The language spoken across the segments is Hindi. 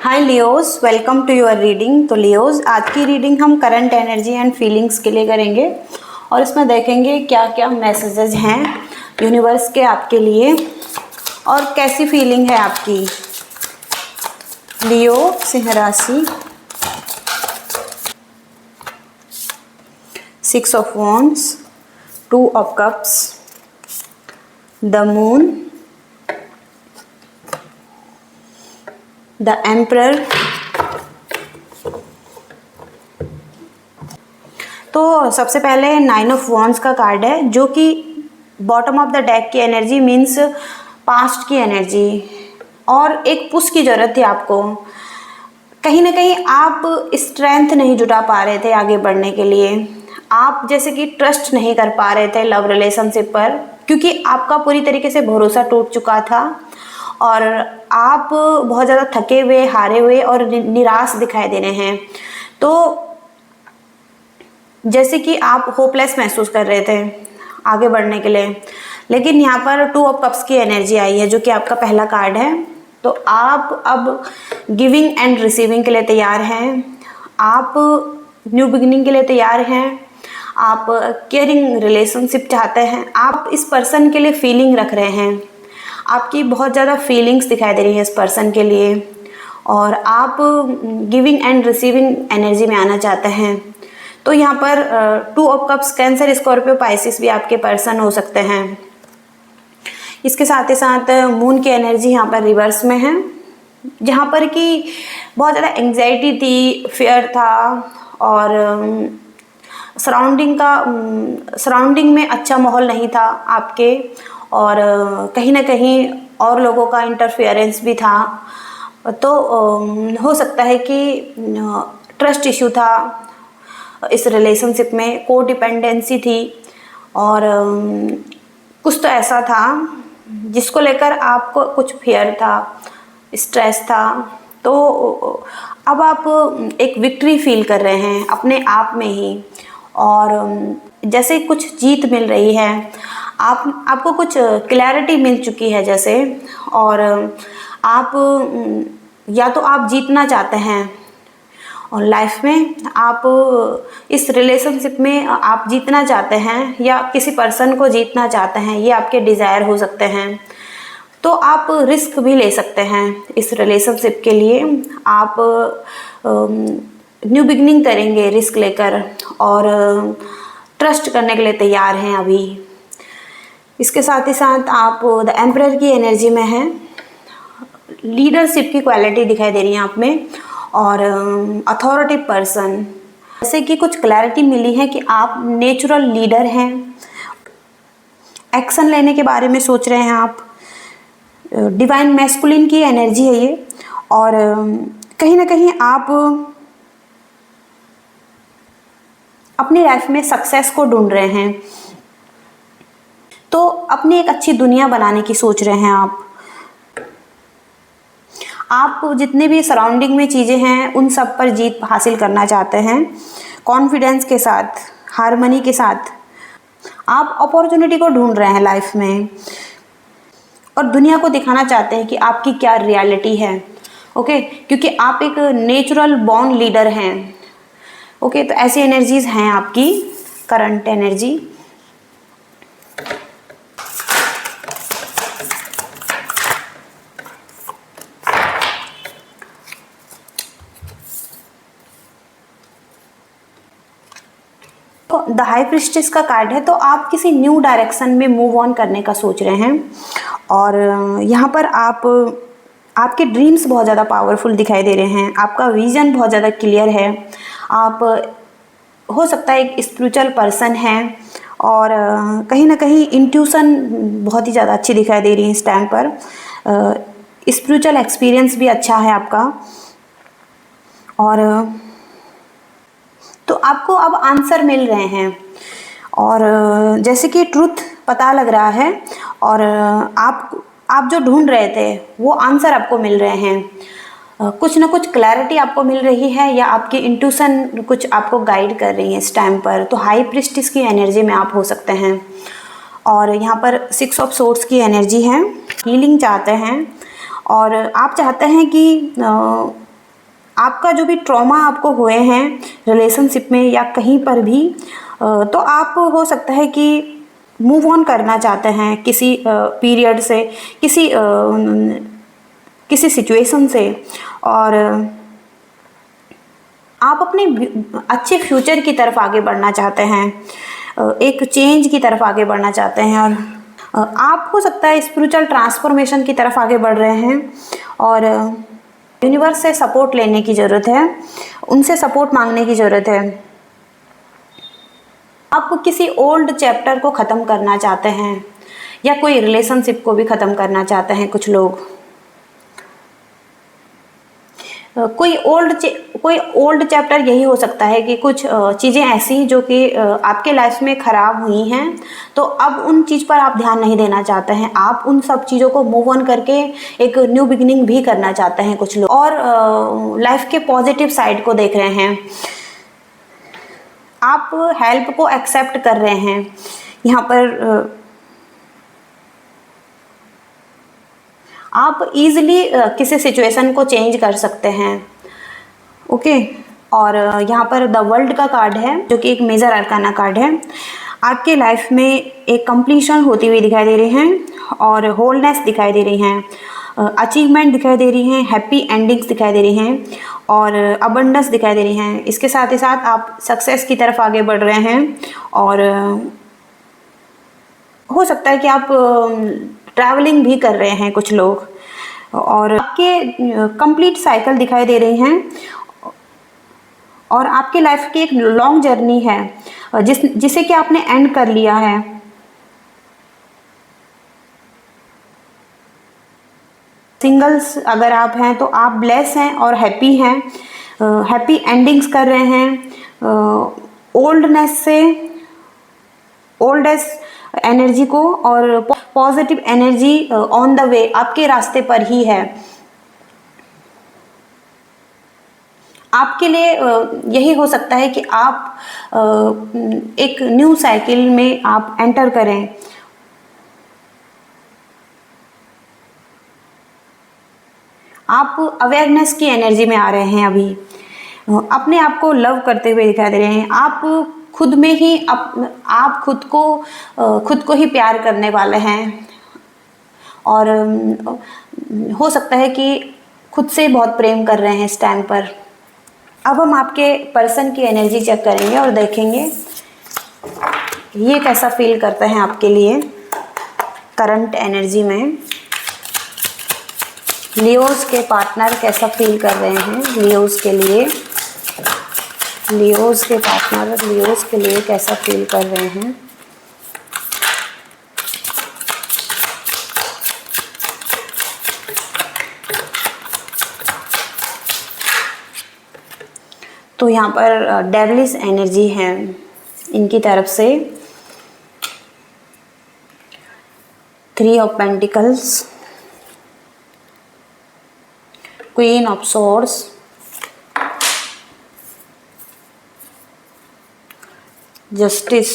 Hi Leos, welcome to your reading. तो लियोस, आज की रीडिंग हम करंट एनर्जी एंड फीलिंग्स के लिए करेंगे और इसमें देखेंगे क्या क्या मैसेजेस हैं यूनिवर्स के आपके लिए और कैसी फीलिंग है आपकी। लियो सिंह राशि, 6 of wands, 2 of cups, the moon, the emperor. तो सबसे पहले 9 ऑफ वॉन्ड्स का कार्ड है जो कि बॉटम ऑफ द डेक की एनर्जी मीन्स पास्ट की एनर्जी और एक पुश की ज़रूरत थी आपको। कहीं ना कहीं आप स्ट्रेंथ नहीं जुटा पा रहे थे आगे बढ़ने के लिए। आप जैसे कि ट्रस्ट नहीं कर पा रहे थे लव रिलेशनशिप पर, क्योंकि आपका पूरी तरीके से भरोसा टूट चुका था और आप बहुत ज़्यादा थके हुए, हारे हुए और निराश दिखाई दे रहे हैं। तो जैसे कि आप होपलेस महसूस कर रहे थे आगे बढ़ने के लिए, लेकिन यहाँ पर 2 ऑफ कप्स की एनर्जी आई है जो कि आपका पहला कार्ड है। तो आप अब गिविंग एंड रिसीविंग के लिए तैयार हैं, आप न्यू बिगिनिंग के लिए तैयार हैं, आप केयरिंग रिलेशनशिप चाहते हैं, आप इस पर्सन के लिए फीलिंग रख रहे हैं, आपकी बहुत ज़्यादा फीलिंग्स दिखाई दे रही है इस पर्सन के लिए और आप गिविंग एंड रिसीविंग एनर्जी में आना चाहते हैं। तो यहाँ पर 2 of cups, cancer, Scorpio, Pisces भी आपके पर्सन हो सकते हैं। इसके साथ ही साथ मून की एनर्जी यहाँ पर रिवर्स में है, जहाँ पर कि बहुत ज़्यादा एंग्जाइटी थी, फियर था और सराउंडिंग में अच्छा माहौल नहीं था आपके और कहीं ना कहीं और लोगों का इंटरफेरेंस भी था। तो हो सकता है कि ट्रस्ट इशू था इस रिलेशनशिप में, को डिपेंडेंसी थी और कुछ तो ऐसा था जिसको लेकर आपको कुछ फियर था, स्ट्रेस था। तो अब आप एक विक्ट्री फील कर रहे हैं अपने आप में ही और जैसे कुछ जीत मिल रही है, आपको कुछ क्लैरिटी मिल चुकी है जैसे, और आप या तो आप जीतना चाहते हैं और लाइफ में आप इस रिलेशनशिप में आप जीतना चाहते हैं या किसी पर्सन को जीतना चाहते हैं, ये आपके डिज़ायर हो सकते हैं। तो आप रिस्क भी ले सकते हैं इस रिलेशनशिप के लिए। आप न्यू बिगनिंग करेंगे रिस्क लेकर और ट्रस्ट करने के लिए तैयार हैं अभी। इसके साथ ही साथ आप द एम्परर की एनर्जी में हैं, लीडरशिप की क्वालिटी दिखाई दे रही है आप में और अथॉरिटी पर्सन, जैसे कि कुछ क्लैरिटी मिली है कि आप नेचुरल लीडर हैं, एक्शन लेने के बारे में सोच रहे हैं आप। डिवाइन मैस्कुलिन की एनर्जी है ये और कहीं ना कहीं आप अपनी लाइफ में सक्सेस को ढूंढ रहे हैं। तो अपनी एक अच्छी दुनिया बनाने की सोच रहे हैं आप जितने भी सराउंडिंग में चीज़ें हैं उन सब पर जीत हासिल करना चाहते हैं। कॉन्फिडेंस के साथ, हार्मनी के साथ आप अपॉर्चुनिटी को ढूंढ रहे हैं लाइफ में और दुनिया को दिखाना चाहते हैं कि आपकी क्या रियलिटी है। ओके, क्योंकि आप एक नेचुरल बॉर्न लीडर हैं। ओके, तो ऐसी एनर्जीज हैं आपकी current energy. The high priestess का कार्ड है, तो आप किसी न्यू डायरेक्शन में मूव ऑन करने का सोच रहे हैं और यहाँ पर आपके ड्रीम्स बहुत ज़्यादा पावरफुल दिखाई दे रहे हैं, आपका विजन बहुत ज़्यादा क्लियर है। आप हो सकता है एक स्पिरिचुअल पर्सन है और कहीं ना कहीं इंट्यूशन बहुत ही ज़्यादा अच्छी दिखाई दे रही है इस टाइम पर। स्पिरिचुअल एक्सपीरियंस भी अच्छा है आपका और तो आपको अब आंसर मिल रहे हैं और जैसे कि ट्रुथ पता लग रहा है और आप जो ढूंढ रहे थे वो आंसर आपको मिल रहे हैं। कुछ ना कुछ क्लैरिटी आपको मिल रही है या आपकी इंट्यूशन कुछ आपको गाइड कर रही है इस टाइम पर। तो हाई प्रिस्टिस की एनर्जी में आप हो सकते हैं और यहाँ पर 6 ऑफ सोर्ड्स की एनर्जी है। हीलिंग चाहते हैं और आप चाहते हैं कि आपका जो भी ट्रॉमा आपको हुए हैं रिलेशनशिप में या कहीं पर भी, तो आप हो सकता है कि मूव ऑन करना चाहते हैं किसी पीरियड से, किसी सिचुएशन से, और आप अपने अच्छे फ्यूचर की तरफ आगे बढ़ना चाहते हैं, एक चेंज की तरफ आगे बढ़ना चाहते हैं, और आप हो सकता है स्पिरिचुअल ट्रांसफॉर्मेशन की तरफ आगे बढ़ रहे हैं, और यूनिवर्स से सपोर्ट लेने की ज़रूरत है, उनसे सपोर्ट मांगने की ज़रूरत है। आप किसी ओल्ड चैप्टर को ख़त्म करना चाहते हैं या कोई रिलेशनशिप को भी ख़त्म करना चाहते हैं कुछ लोग। कोई ओल्ड चैप्टर यही हो सकता है कि कुछ चीज़ें ऐसी जो कि आपके लाइफ में ख़राब हुई हैं, तो अब उन चीज़ पर आप ध्यान नहीं देना चाहते हैं, आप उन सब चीज़ों को मूव ऑन करके एक न्यू बिगिनिंग भी करना चाहते हैं कुछ लोग, और लाइफ के पॉजिटिव साइड को देख रहे हैं। आप हेल्प को एक्सेप्ट कर रहे हैं। यहाँ पर आप इजीली किसी सिचुएशन को चेंज कर सकते हैं। ओके, और यहाँ पर द वर्ल्ड का कार्ड है जो कि एक मेजर अरकाना कार्ड है। आपके लाइफ में एक कंप्लीशन होती हुई दिखाई दे रही है, और होलनेस दिखाई दे रही हैं, अचीवमेंट दिखाई दे रही हैं, हैप्पी एंडिंग्स दिखाई दे रही हैं, और अबंडेंस दिखाई दे रही हैं। इसके साथ ही साथ आप सक्सेस की तरफ आगे बढ़ रहे हैं, और हो सकता है कि आप ट्रैवलिंग भी कर रहे हैं कुछ लोग, और आपके कंप्लीट साइकिल दिखाई दे रही हैं, और आपके लाइफ की एक लॉन्ग जर्नी है जिसे कि आपने एंड कर लिया है। सिंगल्स अगर आप हैं तो आप ब्लेस हैं और हैप्पी हैं, हैप्पी एंडिंग्स कर रहे हैं ओल्डनेस से, ओल्डेस्ट एनर्जी को, और positive energy on the way, आपके रास्ते पर ही है। आपके लिए यही हो सकता है कि आप एक न्यू साइकिल में आप एंटर करें। आप अवेयरनेस की एनर्जी में आ रहे हैं, अभी अपने आप को लव करते हुए दिखाई दे रहे हैं। आप खुद में ही आप खुद को ही प्यार करने वाले हैं, और हो सकता है कि खुद से बहुत प्रेम कर रहे हैं इस टाइम पर। अब हम आपके पर्सन की एनर्जी चेक करेंगे और देखेंगे ये कैसा फील करते हैं आपके लिए करंट एनर्जी में। लियोस के पार्टनर कैसा फील कर रहे हैं लियोस के लिए, लियोस के पार्टनर लियोस के लिए कैसा फील कर रहे हैं। तो यहाँ पर डेविलिश एनर्जी है इनकी तरफ से। 3 of pentacles, queen of swords, justice,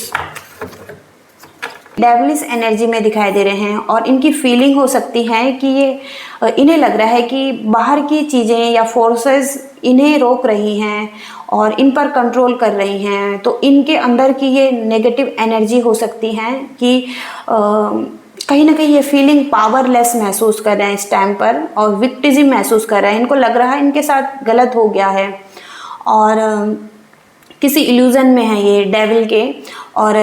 devilish energy में दिखाई दे रहे हैं, और इनकी फीलिंग हो सकती है कि ये इन्हें लग रहा है कि बाहर की चीज़ें या फोर्सेस इन्हें रोक रही हैं और इन पर कंट्रोल कर रही हैं। तो इनके अंदर की ये नेगेटिव एनर्जी हो सकती है कि कहीं ना कहीं ये फीलिंग पावरलेस महसूस कर रहे हैं इस टाइम पर, और विक्टिज्म महसूस कर रहे हैं। इनको लग रहा है इनके साथ गलत हो गया है, और किसी इल्यूजन में है ये डेविल के। और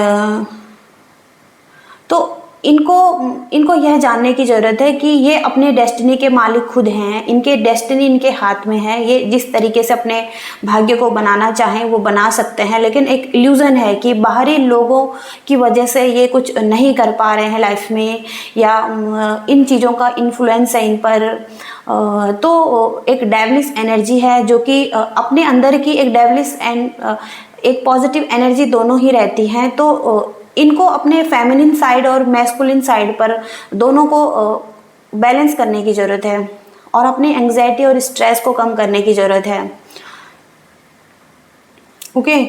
तो इनको यह जानने की ज़रूरत है कि ये अपने डेस्टिनी के मालिक खुद हैं, इनके डेस्टिनी इनके हाथ में है। ये जिस तरीके से अपने भाग्य को बनाना चाहें वो बना सकते हैं, लेकिन एक इल्यूज़न है कि बाहरी लोगों की वजह से ये कुछ नहीं कर पा रहे हैं लाइफ में, या इन चीज़ों का इन्फ्लुएंस है इन पर। तो एक डेविलिश एनर्जी है जो कि अपने अंदर की एक डेविलिश एंड एक पॉजिटिव एनर्जी दोनों ही रहती हैं। तो इनको अपने फेमिनिन साइड और मैस्कुलिन साइड पर दोनों को बैलेंस करने की ज़रूरत है, और अपनी एंग्जाइटी और स्ट्रेस को कम करने की ज़रूरत है। ओके,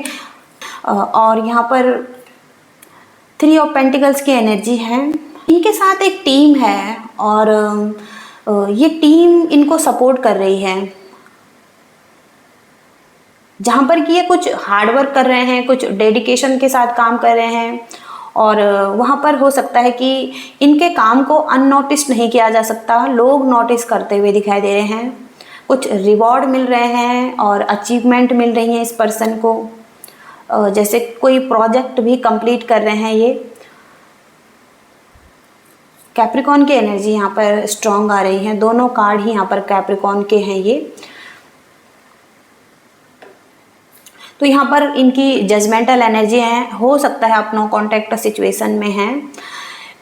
और यहाँ पर 3 ऑफ पेंटिकल्स की एनर्जी है। इनके साथ एक टीम है, और ये टीम इनको सपोर्ट कर रही है। जहाँ पर कि ये कुछ हार्ड वर्क कर रहे हैं, कुछ डेडिकेशन के साथ काम कर रहे हैं, और वहाँ पर हो सकता है कि इनके काम को अननोटिस नहीं किया जा सकता, लोग नोटिस करते हुए दिखाई दे रहे हैं, कुछ रिवॉर्ड मिल रहे हैं और अचीवमेंट मिल रही है इस पर्सन को, जैसे कोई प्रोजेक्ट भी कंप्लीट कर रहे हैं ये। कैप्रिकॉन की एनर्जी यहाँ पर स्ट्रांग आ रही है, दोनों कार्ड ही यहाँ पर कैप्रिकॉन के हैं ये। तो यहाँ पर इनकी जजमेंटल एनर्जी है, हो सकता है आप नो कॉन्टैक्ट सिचुएशन में हैं,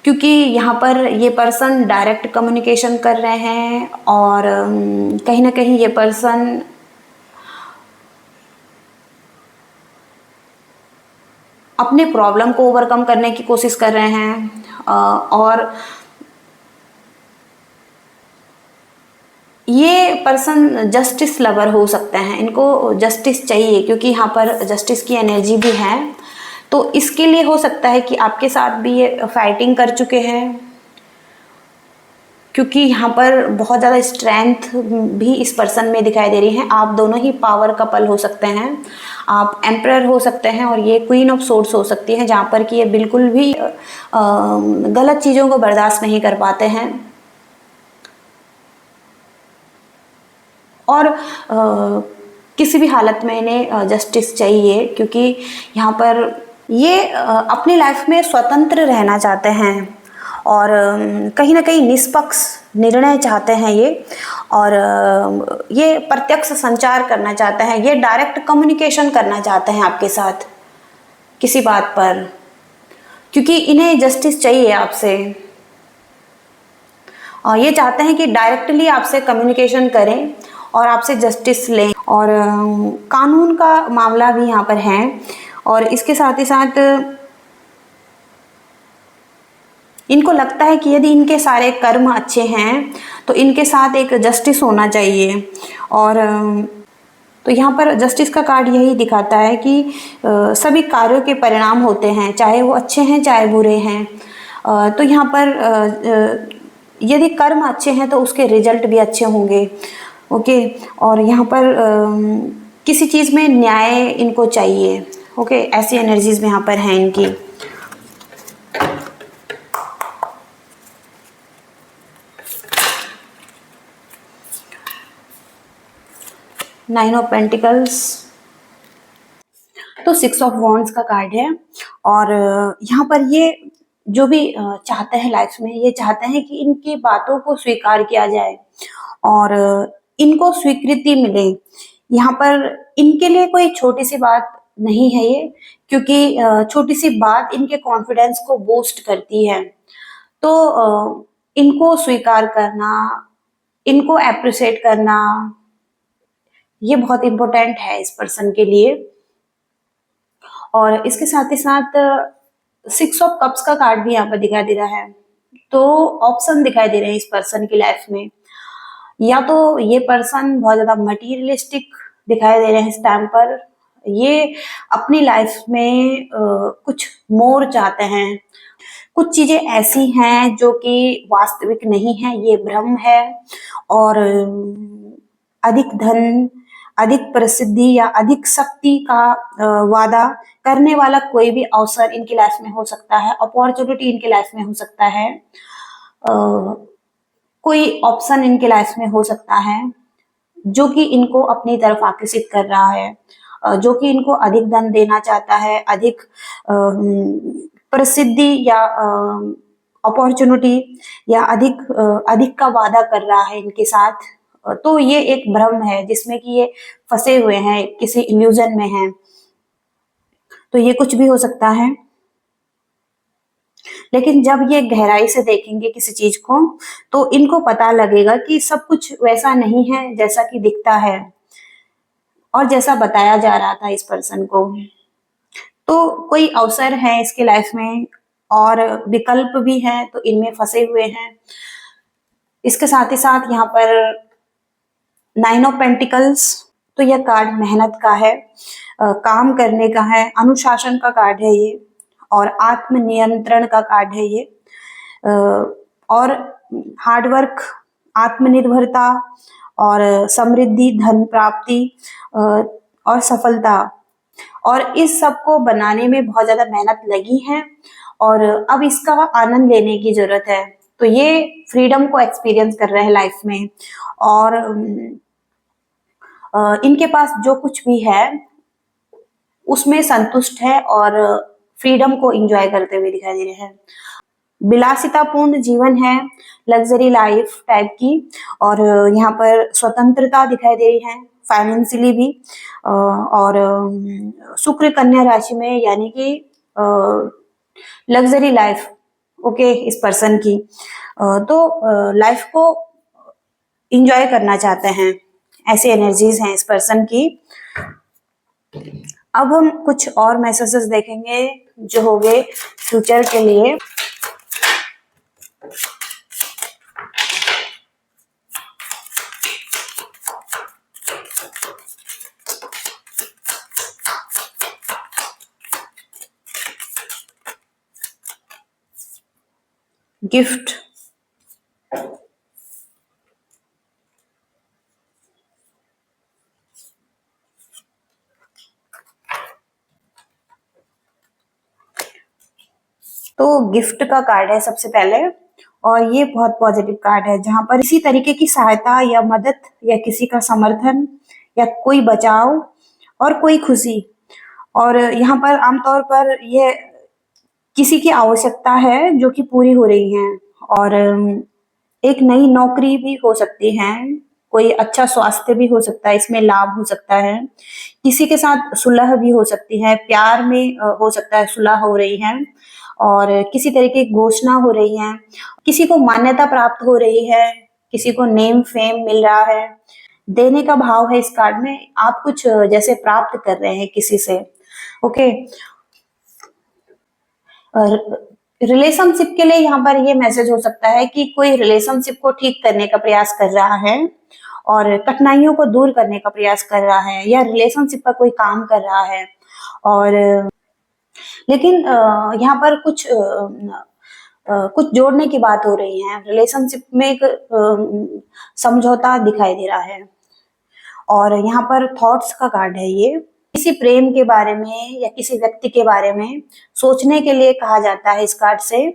क्योंकि यहाँ पर ये पर्सन डायरेक्ट कम्युनिकेशन कर रहे हैं, और कहीं ना कहीं ये पर्सन अपने प्रॉब्लम को ओवरकम करने की कोशिश कर रहे हैं, और ये पर्सन जस्टिस लवर हो सकते हैं, इनको जस्टिस चाहिए क्योंकि यहाँ पर जस्टिस की एनर्जी भी है। तो इसके लिए हो सकता है कि आपके साथ भी ये फाइटिंग कर चुके हैं, क्योंकि यहाँ पर बहुत ज़्यादा स्ट्रेंथ भी इस पर्सन में दिखाई दे रही है। आप दोनों ही पावर कपल हो सकते हैं, आप एम्परर हो सकते हैं और ये क्वीन ऑफ सोर्ड्स हो सकती है, जहाँ पर कि ये बिल्कुल भी गलत चीज़ों को बर्दाश्त नहीं कर पाते हैं, और किसी भी हालत में इन्हें जस्टिस चाहिए, क्योंकि यहाँ पर ये अपनी लाइफ में स्वतंत्र रहना चाहते हैं, और कहीं ना कहीं निष्पक्ष निर्णय चाहते हैं ये, और ये प्रत्यक्ष संचार करना चाहते हैं, ये डायरेक्ट कम्युनिकेशन करना चाहते हैं आपके साथ किसी बात पर, क्योंकि इन्हें जस्टिस चाहिए आपसे, और ये चाहते हैं कि डायरेक्टली आपसे कम्युनिकेशन करें और आपसे जस्टिस लें, और कानून का मामला भी यहाँ पर है, और इसके साथ ही साथ इनको लगता है कि यदि इनके सारे कर्म अच्छे हैं तो इनके साथ एक जस्टिस होना चाहिए, और तो यहाँ पर जस्टिस का कार्ड यही दिखाता है कि सभी कार्यों के परिणाम होते हैं, चाहे वो अच्छे हैं चाहे बुरे हैं। तो यहाँ पर यदि कर्म अच्छे हैं तो उसके रिजल्ट भी अच्छे होंगे, ओके। और यहाँ पर किसी चीज़ में न्याय इनको चाहिए, ओके। ऐसी एनर्जीज में यहाँ पर हैं इनकी। नाइन ऑफ पेंटिकल्स, तो सिक्स ऑफ वॉन्ड्स का कार्ड है, और यहाँ पर ये जो भी चाहते हैं लाइफ में, ये चाहते हैं कि इनकी बातों को स्वीकार किया जाए और इनको स्वीकृति मिले। यहाँ पर इनके लिए कोई छोटी सी बात नहीं है ये, क्योंकि छोटी सी बात इनके कॉन्फिडेंस को बूस्ट करती है। तो इनको स्वीकार करना, इनको अप्रिशिएट करना, ये बहुत इम्पोर्टेंट है इस पर्सन के लिए। और इसके साथ ही साथ सिक्स ऑफ कप्स का कार्ड भी यहाँ पर दिखाई दे रहा है। तो ऑप्शन दिखाई दे रहे हैं इस पर्सन की लाइफ में, या तो ये पर्सन बहुत ज्यादा मटीरियलिस्टिक दिखाई दे रहे हैं इस टाइम पर, ये अपनी लाइफ में कुछ मोर चाहते हैं, कुछ चीजें ऐसी हैं जो कि वास्तविक नहीं है, ये भ्रम है, और अधिक धन, अधिक प्रसिद्धि या अधिक शक्ति का वादा करने वाला कोई भी अवसर इनकी लाइफ में हो सकता है, अपॉर्चुनिटी इनकी लाइफ में हो सकता है, कोई ऑप्शन इनके लाइफ में हो सकता है जो कि इनको अपनी तरफ आकर्षित कर रहा है, जो कि इनको अधिक धन देना चाहता है, अधिक प्रसिद्धि या अपॉर्चुनिटी या अधिक का वादा कर रहा है इनके साथ। तो ये एक भ्रम है जिसमें कि ये फंसे हुए हैं, किसी इल्यूजन में हैं। तो ये कुछ भी हो सकता है, लेकिन जब ये गहराई से देखेंगे किसी चीज को तो इनको पता लगेगा कि सब कुछ वैसा नहीं है जैसा कि दिखता है और जैसा बताया जा रहा था इस पर्सन को। तो कोई अवसर है इसके लाइफ में और विकल्प भी है, तो इनमें फंसे हुए हैं। इसके साथ ही साथ यहाँ पर नाइन ऑफ पेंटिकल्स, तो यह कार्ड मेहनत का है, काम करने का है, अनुशासन का कार्ड है ये, और आत्मनियंत्रण का कार्ड है ये, और हार्डवर्क, आत्मनिर्भरता और समृद्धि, धन प्राप्ति, और सफलता, और इस सब को बनाने में बहुत ज्यादा मेहनत लगी है और अब इसका आनंद लेने की जरूरत है। तो ये फ्रीडम को एक्सपीरियंस कर रहे हैं लाइफ में, और इनके पास जो कुछ भी है उसमें संतुष्ट है और फ्रीडम को एंजॉय करते हुए दिखाई दे रहे हैं। विलासितापूर्ण जीवन है, लग्जरी लाइफ टाइप की, और यहाँ पर स्वतंत्रता दिखाई दे रही है फाइनेंशियली भी, और शुक्र कन्या राशि में, यानी कि लग्जरी लाइफ ओके इस पर्सन की, तो लाइफ को इंजॉय करना चाहते हैं, ऐसी एनर्जीज हैं इस पर्सन की। अब हम कुछ और मैसेजेस देखेंगे जो हो गए फ्यूचर के लिए। गिफ्ट, तो गिफ्ट का कार्ड है सबसे पहले, और ये बहुत पॉजिटिव कार्ड है जहां पर इसी तरीके की सहायता या मदद या किसी का समर्थन या कोई बचाव और कोई खुशी, और यहाँ पर आमतौर पर यह किसी की आवश्यकता है जो कि पूरी हो रही है, और एक नई नौकरी भी हो सकती है, कोई अच्छा स्वास्थ्य भी हो सकता है, इसमें लाभ हो सकता है, किसी के साथ सुलह भी हो सकती है, प्यार में हो सकता है सुलह हो रही है, और किसी तरीके की घोषणा हो रही है, किसी को मान्यता प्राप्त हो रही है, किसी को नेम फेम मिल रहा है। देने का भाव है इस कार्ड में, आप कुछ जैसे प्राप्त कर रहे हैं किसी से, ओके। रिलेशनशिप के लिए यहाँ पर ये मैसेज हो सकता है कि कोई रिलेशनशिप को ठीक करने का प्रयास कर रहा है और कठिनाइयों को दूर करने का प्रयास कर रहा है, या रिलेशनशिप पर कोई काम कर रहा है, और लेकिन यहाँ पर कुछ जोड़ने की बात हो रही है, रिलेशनशिप में एक समझौता दिखाई दे रहा है, और यहाँ पर थॉट्स का कार्ड है ये, किसी प्रेम के बारे में या किसी व्यक्ति के बारे में सोचने के लिए कहा जाता है इस कार्ड से,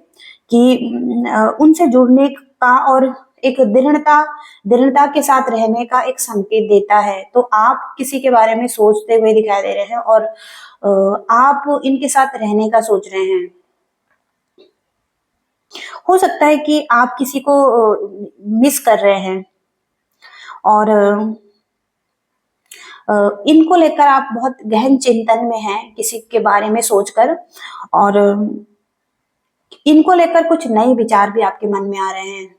कि उनसे जुड़ने का और एक दृढ़ता के साथ रहने का एक संकेत देता है। तो आप किसी के बारे में सोचते हुए दिखाई दे रहे हैं और आप इनके साथ रहने का सोच रहे हैं। हो सकता है कि आप किसी को मिस कर रहे हैं, और इनको लेकर आप बहुत गहन चिंतन में हैं किसी के बारे में सोचकर, और इनको लेकर कुछ नए विचार भी आपके मन में आ रहे हैं,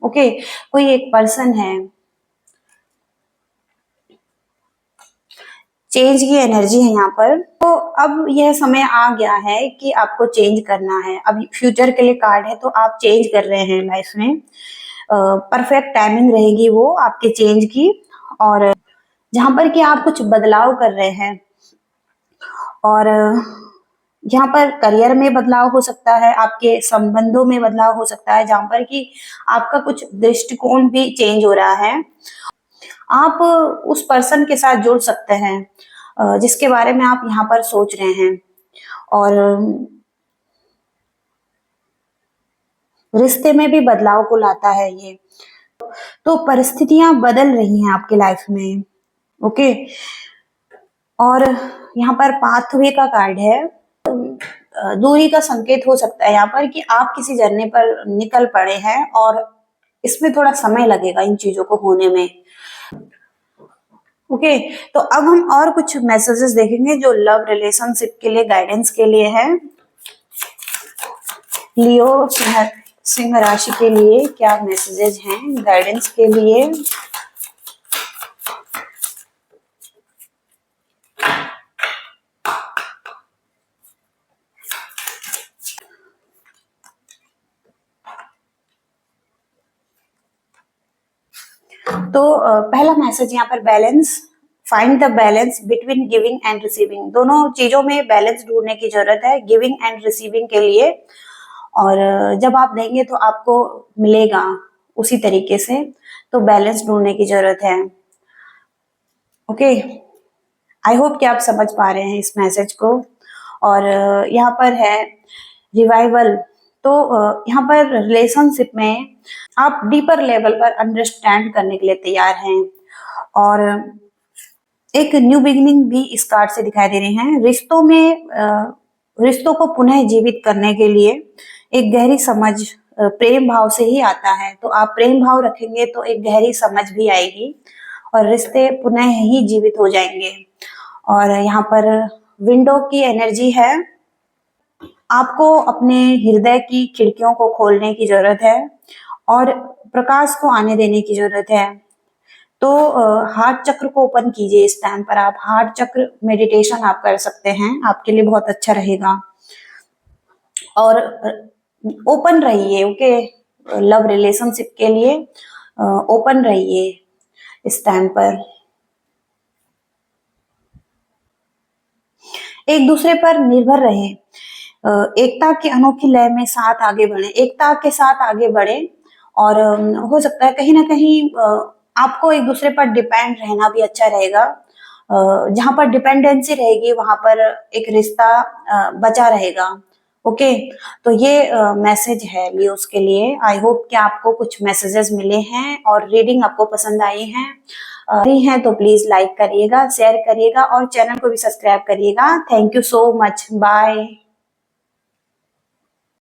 ओके। कोई एक पर्सन है, चेंज की एनर्जी है यहाँ पर, तो अब यह समय आ गया है कि आपको चेंज करना है। अब फ्यूचर के लिए कार्ड है, तो आप चेंज कर रहे हैं लाइफ में, परफेक्ट टाइमिंग रहेगी वो आपके चेंज की, और जहां पर कि आप कुछ बदलाव कर रहे हैं, और यहाँ पर करियर में बदलाव हो सकता है, आपके संबंधों में बदलाव हो सकता है, जहां पर कि आपका कुछ दृष्टिकोण भी चेंज हो रहा है। आप उस पर्सन के साथ जुड़ सकते हैं जिसके बारे में आप यहाँ पर सोच रहे हैं, और रिश्ते में भी बदलाव को लाता है ये। तो परिस्थितियां बदल रही हैं आपके लाइफ में, ओके। और यहाँ पर पाथवे का कार्ड है, दूरी का संकेत हो सकता है यहाँ पर कि आप किसी जर्नी पर निकल पड़े हैं और इसमें थोड़ा समय लगेगा इन चीजों को होने में, ओके। तो अब हम और कुछ मैसेजेस देखेंगे जो लव रिलेशनशिप के लिए गाइडेंस के लिए है। लियो सिंह राशि के लिए क्या मैसेजेस हैं गाइडेंस के लिए? तो पहला मैसेज यहाँ पर balance, find the balance between giving and receiving, दोनों चीजों में बैलेंस ढूंढने की जरूरत है गिविंग एंड रिसीविंग के लिए, और जब आप देंगे तो आपको मिलेगा उसी तरीके से, तो बैलेंस ढूंढने की जरूरत है, ओके। आई होप कि आप समझ पा रहे हैं इस मैसेज को। और यहाँ पर है रिवाइवल। तो यहाँ पर रिलेशनशिप में आप डीपर लेवल पर अंडरस्टैंड करने के लिए तैयार हैं, और एक न्यू बिगिनिंग भी इस कार्ड से दिखाई दे रहे हैं। रिश्तों को पुनः जीवित करने के लिए एक गहरी समझ प्रेम भाव से ही आता है। तो आप प्रेम भाव रखेंगे तो एक गहरी समझ भी आएगी और रिश्ते पुनः ही जीवित हो जाएंगे। और यहाँ पर विंडो की एनर्जी है। आपको अपने हृदय की खिड़कियों को खोलने की जरूरत है और प्रकाश को आने देने की जरूरत है। तो हार्ट चक्र को ओपन कीजिए। इस टाइम पर आप हार्ट चक्र मेडिटेशन आप कर सकते हैं, आपके लिए बहुत अच्छा रहेगा। और ओपन रहिए, ओके, लव रिलेशनशिप के लिए ओपन रहिए इस टाइम पर। एक दूसरे पर निर्भर रहे, एकता की अनोखी लय में साथ आगे बढ़े, एकता के साथ आगे बढ़े। और हो सकता है कहीं ना कहीं आपको एक दूसरे पर डिपेंड रहना भी अच्छा रहेगा। जहां पर डिपेंडेंसी रहेगी वहां पर एक रिश्ता बचा रहेगा। ओके, तो ये मैसेज है लियोस के लिए। आई होप कि आपको कुछ मैसेजेस मिले हैं और रीडिंग आपको पसंद आई है तो प्लीज लाइक करिएगा, शेयर करिएगा और चैनल को भी सब्सक्राइब करिएगा। Thank you so much, bye.